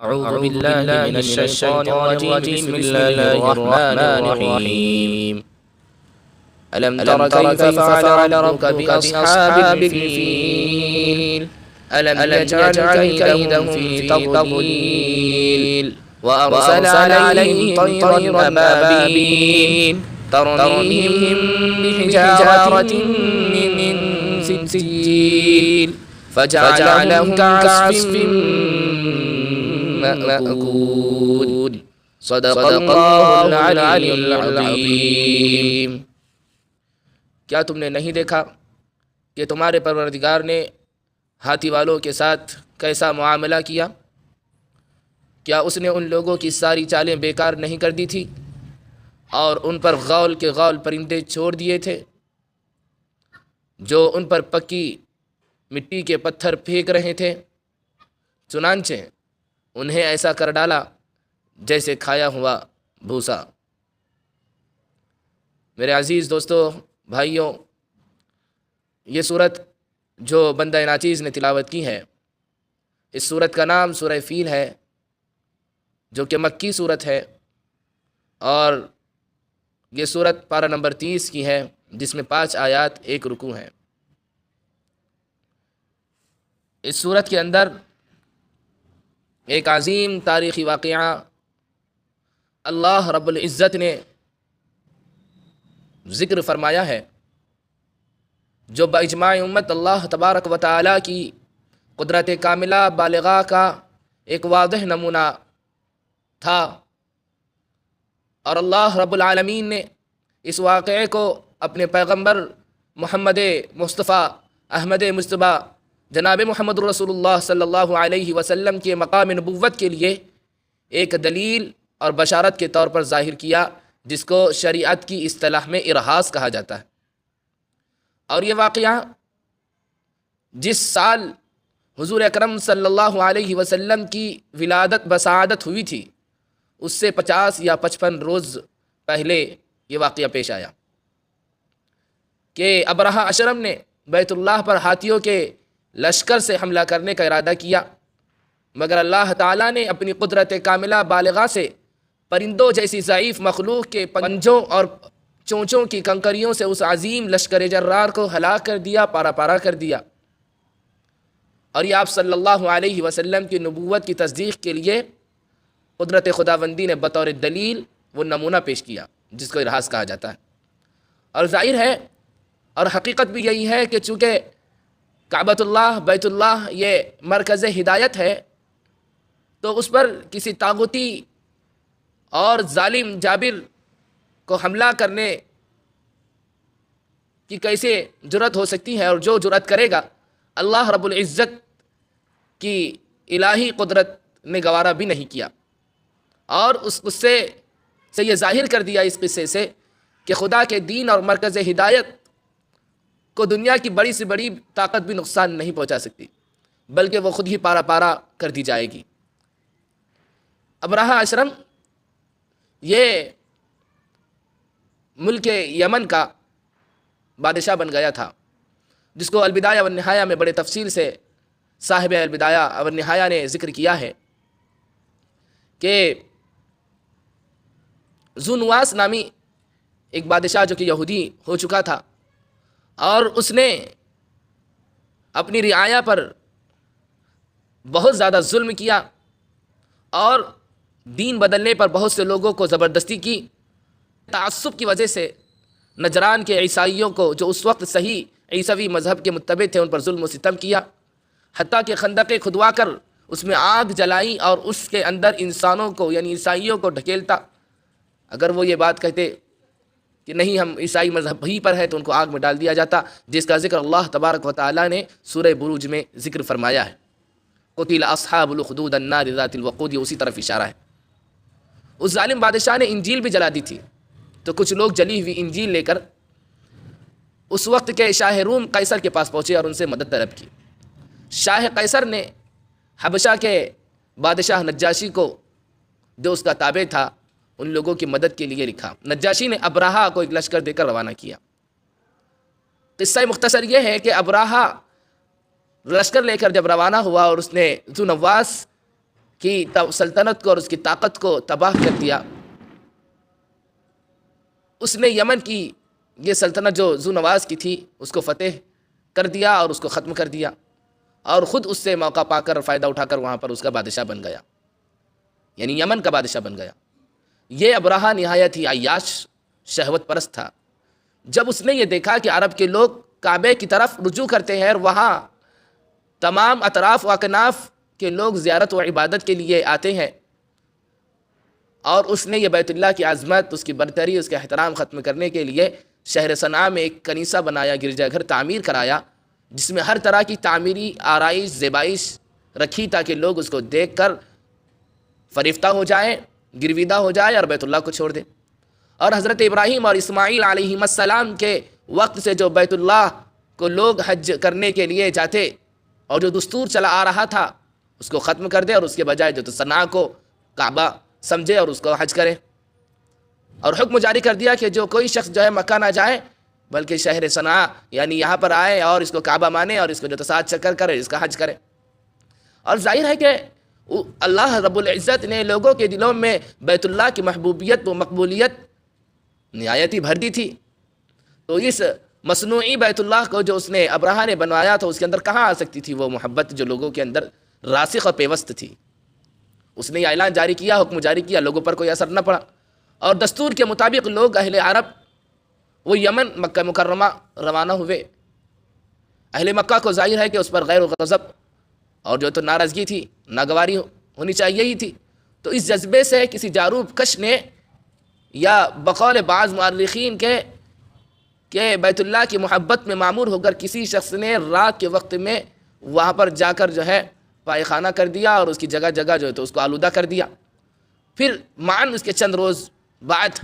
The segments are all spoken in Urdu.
أعوذ بالله من الشيطان الرجيم بسم الله الرحمن الرحيم ألم تر كيف فعل ربك بأصحاب الفيل ألم يجعل كيدهم في تضليل وأرسل عليهم طيرا أبابيل ترميهم بحجارة من سجيل فجعلهم كعصف مأكول صدق اللہ العلی العظیم۔ کیا تم نے نہیں دیکھا کہ تمہارے پروردگار نے ہاتھی والوں کے ساتھ کیسا معاملہ کیا؟ کیا اس نے ان لوگوں کی ساری چالیں بیکار نہیں کر دی تھی اور ان پر غول کے غول پرندے چھوڑ دیے تھے جو ان پر پکی مٹی کے پتھر پھینک رہے تھے؟ چنانچہ انہیں ایسا کر ڈالا جیسے کھایا ہوا بھوسا۔ میرے عزیز دوستو، بھائیوں، یہ صورت جو بندہ ناچیز نے تلاوت کی ہے، اس صورت کا نام سورہ فیل ہے، جو کہ مکی صورت ہے، اور یہ صورت پارہ نمبر 30 کی ہے، جس میں 5 آیات 1 رکوع ہیں۔ اس صورت کے اندر ایک عظیم تاریخی واقعہ اللہ رب العزت نے ذکر فرمایا ہے، جو باجماع امت اللہ تبارک و تعالی کی قدرت کاملہ بالغہ کا ایک واضح نمونہ تھا، اور اللہ رب العالمین نے اس واقعے کو اپنے پیغمبر محمد مصطفیٰ احمد مجتبیٰ جناب محمد رسول اللہ صلی اللہ علیہ وسلم کے مقام نبوت کے لیے ایک دلیل اور بشارت کے طور پر ظاہر کیا، جس کو شریعت کی اصطلاح میں ارہاص کہا جاتا ہے۔ اور یہ واقعہ جس سال حضور اکرم صلی اللہ علیہ وسلم کی ولادت بسعادت ہوئی تھی، اس سے 50 یا 55 روز پہلے یہ واقعہ پیش آیا کہ ابرہہ اشرم نے بیت اللہ پر ہاتھیوں کے لشکر سے حملہ کرنے کا ارادہ کیا، مگر اللہ تعالیٰ نے اپنی قدرت کاملہ بالغہ سے پرندوں جیسی ضعیف مخلوق کے پنجوں اور چونچوں کی کنکریوں سے اس عظیم لشکر جرار کو ہلاک کر دیا، پارا پارا کر دیا۔ اور یہ آپ صلی اللہ علیہ وسلم کی نبوت کی تصدیق کے لیے قدرت خداوندی نے بطور دلیل وہ نمونہ پیش کیا، جس کو ارہاص کہا جاتا ہے۔ اور ظاہر ہے اور حقیقت بھی یہی ہے کہ چونکہ کعبۃ اللہ بیت اللہ یہ مرکز ہدایت ہے، تو اس پر کسی طاغوتی اور ظالم جابر کو حملہ کرنے کی کیسے جرأت ہو سکتی ہے؟ اور جو جرأت کرے گا، اللہ رب العزت کی الہی قدرت نے گوارا بھی نہیں کیا، اور اس قصے سے یہ ظاہر کر دیا، اس قصے سے، کہ خدا کے دین اور مرکز ہدایت کو دنیا کی بڑی سے بڑی طاقت بھی نقصان نہیں پہنچا سکتی، بلکہ وہ خود ہی پارا پارا کر دی جائے گی۔ ابرہہ اشرم یہ ملک یمن کا بادشاہ بن گیا تھا، جس کو البدایہ والنہایہ میں بڑے تفصیل سے صاحب البدایہ والنہایہ نے ذکر کیا ہے کہ ذو نواس نامی ایک بادشاہ جو کہ یہودی ہو چکا تھا، اور اس نے اپنی رعایا پر بہت زیادہ ظلم کیا اور دین بدلنے پر بہت سے لوگوں کو زبردستی کی۔ تعصب کی وجہ سے نجران کے عیسائیوں کو، جو اس وقت صحیح عیسوی مذہب کے متبع تھے، ان پر ظلم و ستم کیا، حتیٰ کہ خندقیں کھدوا کر اس میں آگ جلائی اور اس کے اندر انسانوں کو یعنی عیسائیوں کو ڈھکیلتا۔ اگر وہ یہ بات کہتے کہ نہیں ہم عیسائی مذہب ہی پر ہے، تو ان کو آگ میں ڈال دیا جاتا، جس کا ذکر اللہ تبارک و تعالیٰ نے سورہ بروج میں ذکر فرمایا ہے۔ قتل اصحاب الخدود النار ذات الوقود، یہ اسی طرف اشارہ ہے۔ اس ظالم بادشاہ نے انجیل بھی جلا دی تھی، تو کچھ لوگ جلی ہوئی انجیل لے کر اس وقت کے شاہ روم قیصر کے پاس پہنچے اور ان سے مدد طلب کی۔ شاہ قیصر نے حبشہ کے بادشاہ نجاشی کو، جو اس کا تابع تھا، ان لوگوں کی مدد کے لیے لکھا۔ نجاشی نے ابرہہ کو ایک لشکر دے کر روانہ کیا۔ قصہ مختصر یہ ہے کہ ابرہہ لشکر لے کر جب روانہ ہوا اور اس نے ذو نواس کی سلطنت کو اور اس کی طاقت کو تباہ کر دیا. اس نے یمن کی یہ سلطنت جو ذو نواز کی تھی اس کو فتح کر دیا اور اس کو ختم کر دیا، اور خود اس سے موقع پا کر فائدہ اٹھا کر وہاں پر اس کا بادشاہ بن گیا، یعنی یمن کا بادشاہ بن گیا. یہ ابرہہ نہایت ہی عیاش شہوت پرست تھا. جب اس نے یہ دیکھا کہ عرب کے لوگ کعبے کی طرف رجوع کرتے ہیں اور وہاں تمام اطراف و اکناف کے لوگ زیارت و عبادت کے لیے آتے ہیں، اور اس نے یہ بیت اللہ کی عظمت، اس کی برتری، اس کا احترام ختم کرنے کے لیے شہر صنعاء میں ایک کنیسہ بنایا، گرجا گھر تعمیر کرایا، جس میں ہر طرح کی تعمیری آرائش زیبائش رکھی تاکہ لوگ اس کو دیکھ کر فریفتہ ہو جائیں، گرویدہ ہو جائے اور بیت اللہ کو چھوڑ دیں. اور حضرت ابراہیم اور اسماعیل علیہ السلام کے وقت سے جو بیت اللہ کو لوگ حج کرنے کے لیے جاتے اور جو دستور چلا آ رہا تھا اس کو ختم کر دے، اور اس کے بجائے جو صنعاء کو کعبہ سمجھے اور اس کو حج کرے. اور حکم جاری کر دیا کہ جو کوئی شخص جو ہے مکہ نہ جائے بلکہ شہر صنعاء یعنی یہاں پر آئے اور اس کو کعبہ مانے اور اس کو جو 7 چکر کرے، اس کا حج کرے. اور ظاہر ہے کہ اللہ رب العزت نے لوگوں کے دلوں میں بیت اللہ کی محبوبیت و مقبولیت نہایت ہی بھر دی تھی. تو اس مصنوعی بیت اللہ کو جو اس نے ابرہہ نے بنوایا تھا، اس کے اندر کہاں آ سکتی تھی وہ محبت جو لوگوں کے اندر راسخ اور پیوست تھی. اس نے یہ اعلان جاری کیا، حکم جاری کیا، لوگوں پر کوئی اثر نہ پڑا، اور دستور کے مطابق لوگ اہل عرب وہ یمن مکہ مکرمہ روانہ ہوئے. اہل مکہ کو ظاہر ہے کہ اس پر غیر و غضب اور جو تو ناراضگی تھی، ناگواری ہونی چاہیے ہی تھی. تو اس جذبے سے کسی جاروب کش نے، یا بقول بعض مؤرخین کے کہ بیت اللہ کی محبت میں معمور ہو کر کسی شخص نے رات کے وقت میں وہاں پر جا کر جو ہے پائخانہ کر دیا اور اس کی جگہ جگہ جو ہے تو اس کو آلودہ کر دیا. پھر معاً اس کے چند روز بعد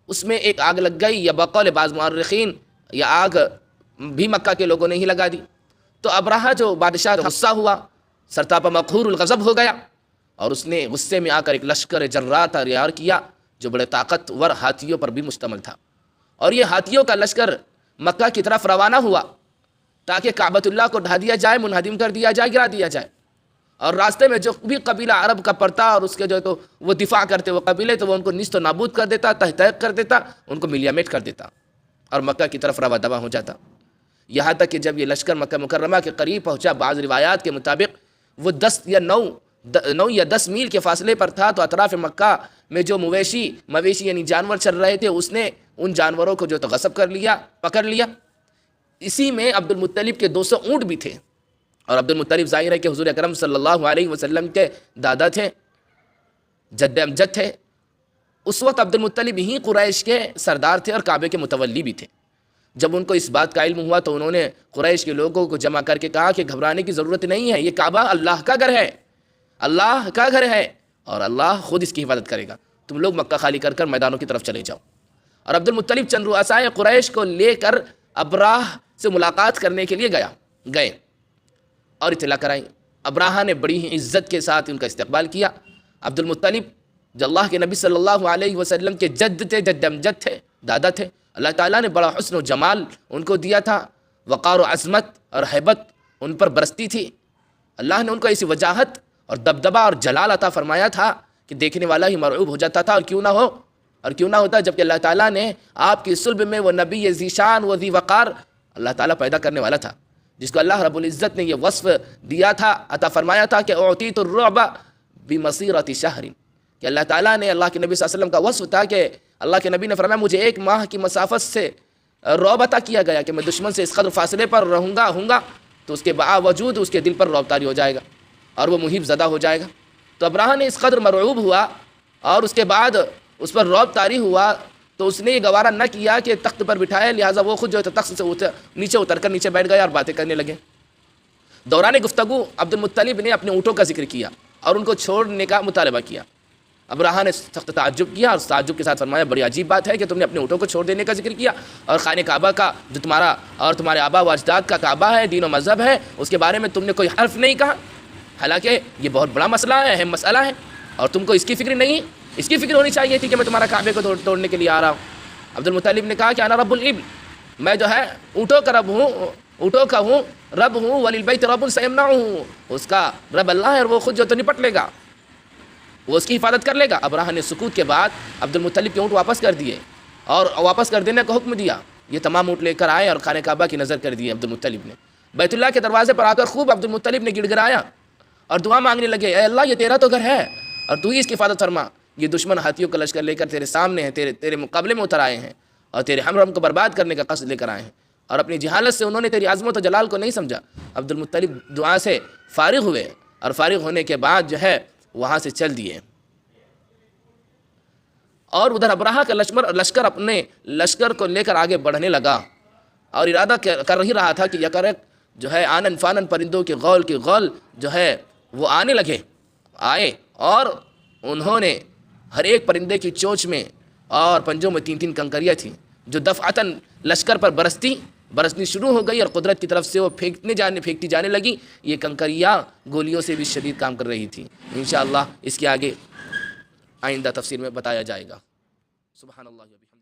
اس میں ایک آگ لگ گئی، یا بقول بعض مؤرخین یا آگ بھی مکہ کے لوگوں نے ہی لگا دی. تو ابرہہ جو بادشاہ غصہ ہوا، سرتاپا مقہور الغضب ہو گیا، اور اس نے غصے میں آ کر ایک لشکر جرات تیار کیا جو بڑے طاقتور ہاتھیوں پر بھی مشتمل تھا. اور یہ ہاتھیوں کا لشکر مکہ کی طرف روانہ ہوا تاکہ کعبۃ اللہ کو ڈھا دیا جائے، منہدم کر دیا جائے، گرا دیا جائے. اور راستے میں جو بھی قبیلہ عرب کا پڑتا اور اس کے جو تو وہ دفاع کرتے وہ قبیلے، تو وہ ان کو نیست و نابود کر دیتا، تہتیق کر دیتا، ان کو ملیا میٹ کر دیتا اور مکہ کی طرف رواں دواں ہو جاتا. یہاں تک کہ جب یہ لشکر مکہ مکرمہ کے قریب پہنچا، بعض روایات کے مطابق وہ 10 یا 9 یا 10 میل کے فاصلے پر تھا، تو اطراف مکہ میں جو مویشی یعنی جانور چل رہے تھے، اس نے ان جانوروں کو جو تو غصب کر لیا، پکڑ لیا. اسی میں عبد المطلب کے 200 اونٹ بھی تھے، اور عبد المطلب ظاہر ہے کہ حضور اکرم صلی اللہ علیہ وسلم کے دادا تھے، جد امجد تھے. اس وقت عبد المطلب ہی قریش کے سردار تھے اور کعبے کے متولی بھی تھے. جب ان کو اس بات کا علم ہوا تو انہوں نے قریش کے لوگوں کو جمع کر کے کہا کہ گھبرانے کی ضرورت نہیں ہے، یہ کعبہ اللہ کا گھر ہے، اللہ کا گھر ہے، اور اللہ خود اس کی حفاظت کرے گا. تم لوگ مکہ خالی کر کر میدانوں کی طرف چلے جاؤ. اور عبد المطلب چند رؤسائے قریش کو لے کر ابراہ سے ملاقات کرنے کے لیے گئے اور اطلاع کرائی. ابراہ نے بڑی ہی عزت کے ساتھ ان کا استقبال کیا. عبد المطلب جو اللہ کے نبی صلی اللہ علیہ وسلم کے جد تھے، جد امجد تھے، دادا تھے. اللہ تعالیٰ نے بڑا حسن و جمال ان کو دیا تھا، وقار و عظمت اور ہیبت ان پر برستی تھی. اللہ نے ان کو ایسی وجاہت اور دبدبہ اور جلال عطا فرمایا تھا کہ دیکھنے والا ہی مرعوب ہو جاتا تھا. اور کیوں نہ ہوتا جبکہ اللہ تعالیٰ نے آپ کی صلب میں وہ نبی ذی شان و ذی وقار اللہ تعالیٰ پیدا کرنے والا تھا، جس کو اللہ رب العزت نے یہ وصف دیا تھا، عطا فرمایا تھا کہ اعطیت الرعب بمسیرۃ شہر، کہ اللہ تعالیٰ نے اللہ کے نبی صلی اللہ علیہ وسلم کا وصف تھا کہ اللہ کے نبی نے فرمایا مجھے 1 ماہ کی مسافت سے رعب عطا کیا گیا کہ میں دشمن سے اس قدر فاصلے پر ہوں گا تو اس کے باوجود اس کے دل پر رعب طاری ہو جائے گا اور وہ محیب زدہ ہو جائے گا. تو ابراہ نے اس قدر مرعوب ہوا اور اس کے بعد اس پر رعب طاری ہوا تو اس نے یہ گوارہ نہ کیا کہ تخت پر بٹھائے، لہٰذا وہ خود جو ہے تخت سے نیچے اتر کر نیچے بیٹھ گیا اور باتیں کرنے لگے. دوران گفتگو عبد المطلب نے اپنے اونٹوں کا ذکر کیا اور ان کو چھوڑنے کا مطالبہ کیا. ابراہ نے سخت تعجب کیا اور تعجب کے ساتھ فرمایا بڑی عجیب بات ہے کہ تم نے اپنے اونٹوں کو چھوڑ دینے کا ذکر کیا، اور خانہ کعبہ کا جو تمہارا اور تمہارے آبا و اجداد کا کعبہ ہے، دین و مذہب ہے، اس کے بارے میں تم نے کوئی حرف نہیں کہا، حالانکہ یہ بہت بڑا مسئلہ ہے، اہم مسئلہ ہے، اور تم کو اس کی فکر نہیں. اس کی فکر ہونی چاہیے تھی کہ میں تمہارا کعبے کو توڑنے کے لیے آ رہا ہوں. عبد المطلب نے کہا کہ انا رب الابل، میں جو ہے اونٹوں کا رب ہوں، اونٹوں کا رب ہوں، وللبیت رب سیمنعہ، اس کا رب اللہ ہے اور وہ خود جو تو نپٹ لے گا. وہ اس کی حفاظت کر لے گا۔ ابرہہ نے سکوت کے بعد عبد المطلب کے اونٹ واپس کر دیے اور واپس کر دینے کا حکم دیا۔ یہ تمام اونٹ لے کر آئے اور خانہ کعبہ کی نظر کر دی عبد المطلب نے۔ بیت اللہ کے دروازے پر آ کر خوب عبد المطلب نے گڑ گڑایا اور دعا مانگنے لگے، اے اللہ یہ تیرا تو گھر ہے اور تو ہی اس کی حفاظت فرما۔ یہ دشمن ہاتھیوں کا لشکر لے کر تیرے سامنے ہیں، تیرے مقابلے میں اتر آئے ہیں اور تیرے ہم کو برباد کرنے کا قصد لے کر آئے ہیں، اور اپنی جہالت سے انہوں نے تیری عظمت و جلال کو نہیں سمجھا۔ عبد المطلب دعا سے فارغ ہوئے اور فارغ ہونے کے بعد جو ہے وہاں سے چل دیے، اور ادھر ابرہہ کا لشکر اپنے لشکر کو لے کر آگے بڑھنے لگا اور ارادہ کر ہی رہا تھا کہ یکرک جو ہے آنن فانن پرندوں کے غول جو ہے وہ آنے آئے، اور انہوں نے ہر ایک پرندے کی چونچ میں اور پنجوں میں 3 کنکریاں تھیں جو دفعتاً لشکر پر برسنی شروع ہو گئی، اور قدرت کی طرف سے وہ پھینکتی جانے لگی۔ یہ کنکریاں گولیوں سے بھی شدید کام کر رہی تھیں۔ انشاءاللہ اس کے آگے آئندہ تفسیر میں بتایا جائے گا۔ سبحان اللہ و بحمدہ۔